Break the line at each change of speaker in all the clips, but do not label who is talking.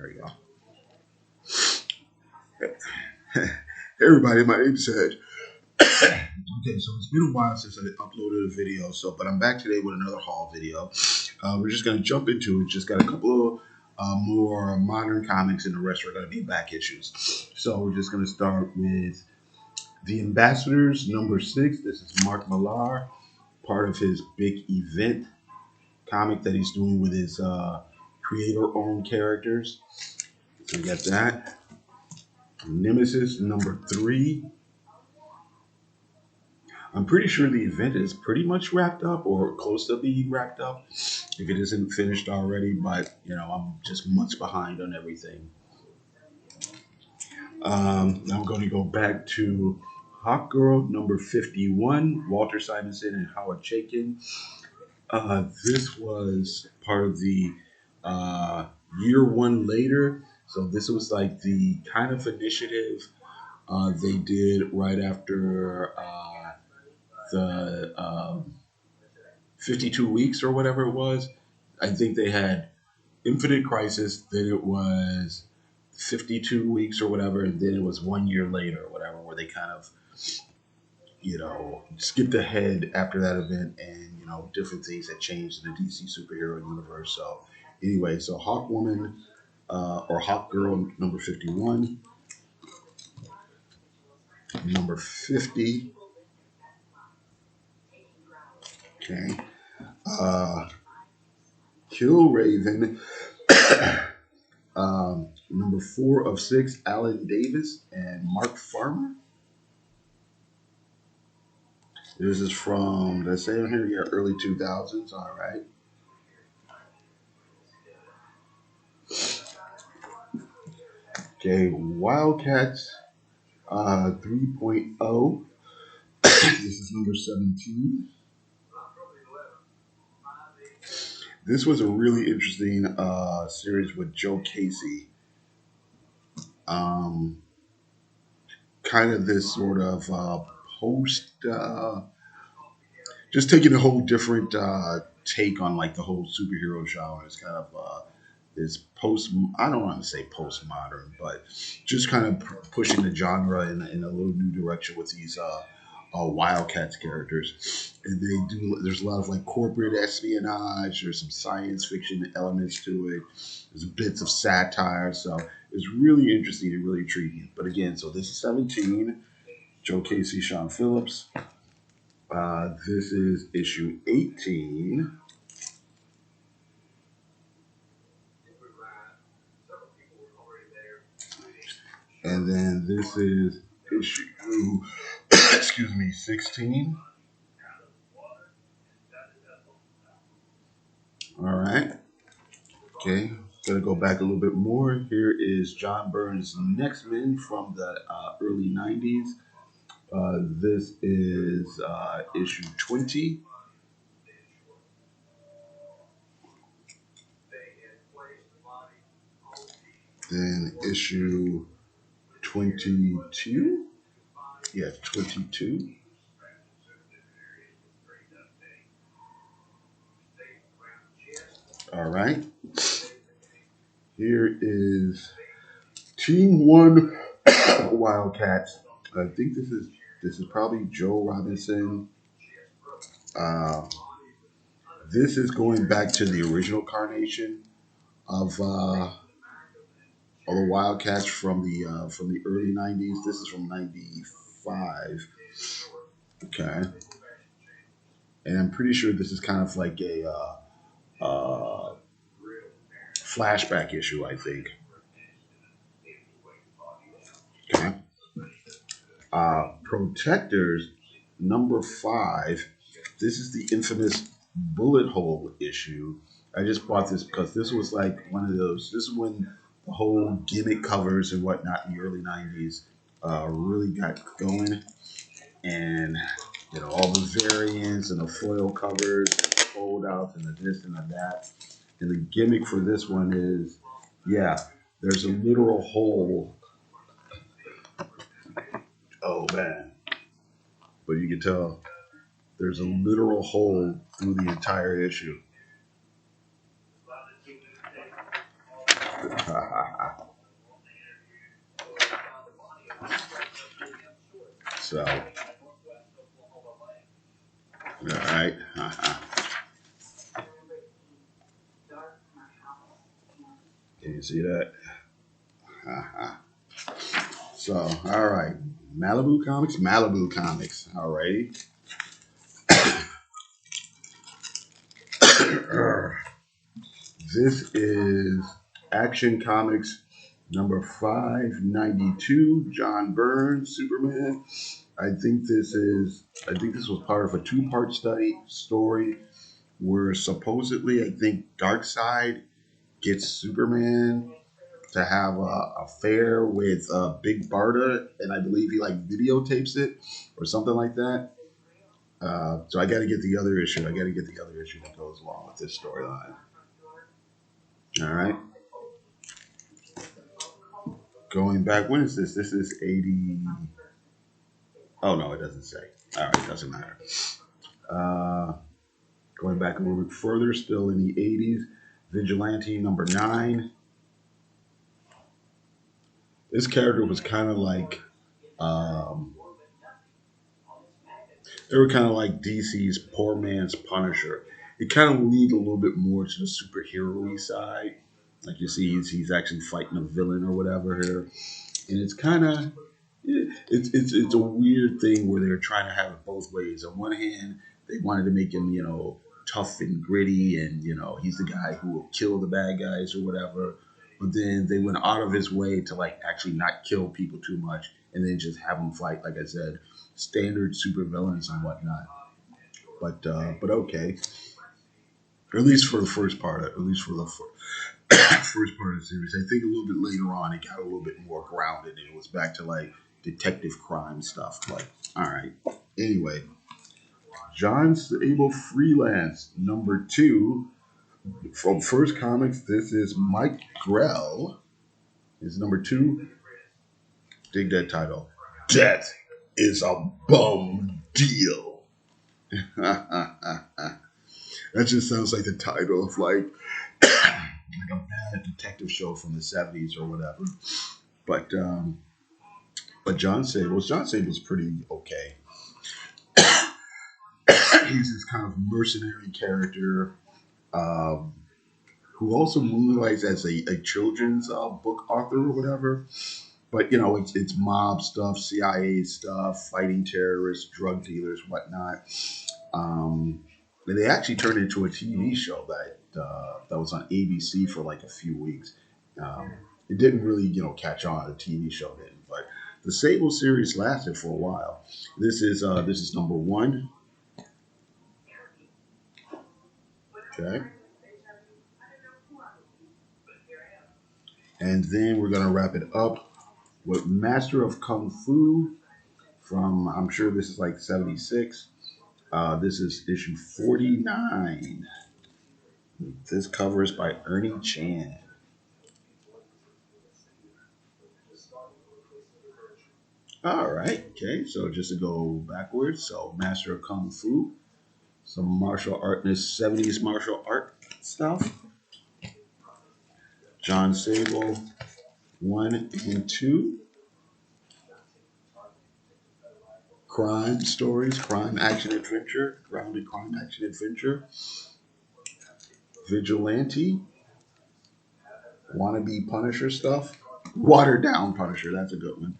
There you go. Hey everybody, my name's Ed. Okay, so it's been a while since I uploaded a video, but I'm back today with another haul video. We're just gonna jump into it. Just got a couple of more modern comics, and the rest are gonna be back issues. So we're just gonna start with The Ambassadors #6. This is Mark Millar, part of his big event comic that he's doing with his creator-owned characters. So we got that. Nemesis #3. I'm pretty sure the event is pretty much wrapped up or close to being wrapped up if it isn't finished already, but you know, I'm just months behind on everything. Now I'm going to go back to Hawk Girl #51, Walter Simonson and Howard Chaykin. This was part of the year one later. So this was like the kind of initiative they did right after the 52 weeks or whatever it was. I think they had Infinite Crisis, then it was 52 weeks or whatever, and then it was 1 year later or whatever, where they kind of, you know, skipped ahead after that event, and you know, different things had changed in the DC superhero universe. So anyway, so Hawk Woman or Hawk Girl #51, #50. Okay. Kill Raven, #4 of 6, Alan Davis and Mark Farmer. This is from, let's say on here, yeah, early 2000s. All right. Okay, Wildcats 3.0. This is #17. This was a really interesting series with Joe Casey. Kind of this sort of post, just taking a whole different take on like the whole superhero genre. It's kind of this post, I don't want to say postmodern, but just kind of pushing the genre in a little new direction with these Wildcats characters. And they do, there's a lot of like corporate espionage, there's some science fiction elements to it, there's bits of satire. So it's really interesting and really intriguing. But again, so this is 17, Joe Casey, Sean Phillips. This is issue 18. And then this is issue, excuse me, 16. All right. Okay. Gonna go back a little bit more. Here is John Byrne's Next Men from the early 90s. This is issue 20. Then issue 22. Yeah, 22. All right. Here is Team 1 Wildcats. I think this is probably Joe Robinson. This is going back to the original carnation of the Wildcats from the early 90s. This is from 95. Okay. And I'm pretty sure this is kind of like a flashback issue, I think. Okay. Protectors #5. This is the infamous bullet hole issue. I just bought this because this was like one of those. This is when the whole gimmick covers and whatnot in the early 90s really got going. And you know, all the variants and the foil covers and the fold-outs and the this and the that. And the gimmick for this one is, yeah, there's a literal hole. Oh man. But you can tell there's a literal hole through the entire issue. Can you see that? So, all right. Malibu Comics, Malibu Comics. All righty. This is Action Comics number 592, John Byrne, Superman. I think this was part of a two-part story where supposedly I think Darkseid gets Superman to have a affair with Big Barda, and I believe he like videotapes it or something like that. So I got to get the other issue. I got to get the other issue that goes along with this storyline. All right. Going back, when is this? This is 80. Oh, no, it doesn't say. All right, it doesn't matter. Uh, Going back a little bit further, still in the 80s, Vigilante number 9. This character was kind of like, um, they were kind of like DC's poor man's Punisher. It kind of leaned a little bit more to the superhero-y side. Like you see, he's actually fighting a villain or whatever here. And it's kind of, it's a weird thing where they're trying to have it both ways. On one hand, they wanted to make him, tough and gritty, and he's the guy who will kill the bad guys or whatever. But then they went out of his way to like actually not kill people too much, and then just have him fight, like I said, standard supervillains and whatnot. But okay, at least for the first part, at least for the first part of the series. I think a little bit later on, it got a little bit more grounded, and it was back to like detective crime stuff. But all right, anyway, John Sable Freelance number 2 from First Comics. This is Mike Grell. Is number 2. Dig that title. Death is a bum deal. That just sounds like the title of like a bad detective show from the 70s or whatever. But John Sable's pretty okay. He's this kind of mercenary character um, who also moonlights as a children's book author or whatever. But it's mob stuff, CIA stuff, fighting terrorists, drug dealers, whatnot. And they actually turned it into a TV show that was on ABC for like a few weeks. It didn't really catch on. The TV show didn't, but the Sable series lasted for a while. This is number 1. Okay. And then we're gonna wrap it up with Master of Kung Fu from, I'm sure this is like 76. This is issue 49. This cover is by Ernie Chan. All right, okay, so just to go backwards, so Master of Kung Fu, some martial art, this 70s martial art stuff. John Sable, 1 and 2. Crime stories, crime action adventure, grounded crime action adventure. Vigilante, wannabe Punisher stuff. Watered down Punisher, that's a good one.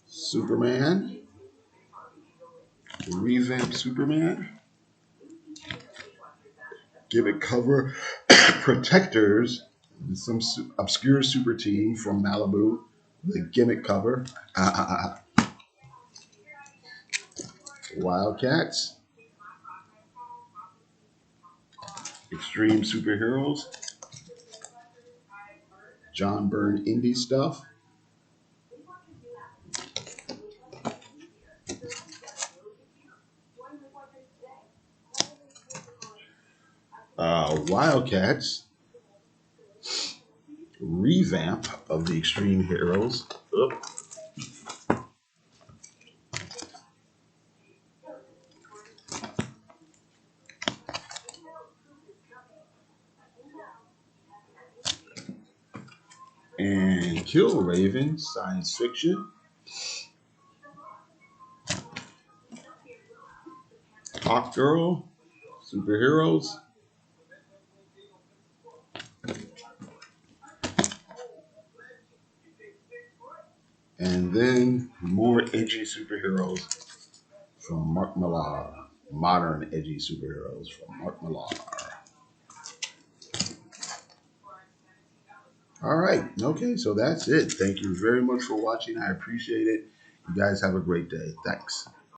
Superman, revamped Superman. Give it cover. Protectors, some obscure super team from Malibu. The gimmick cover. Wildcats. Extreme superheroes. John Byrne indie stuff. Wildcats. Revamp of the Extreme Heroes. Oop. And Kill Raven, science fiction. Hawk Girl, superheroes. And then more edgy superheroes from Mark Millar. Modern edgy superheroes from Mark Millar. All right. Okay, so that's it. Thank you very much for watching. I appreciate it. You guys have a great day. Thanks.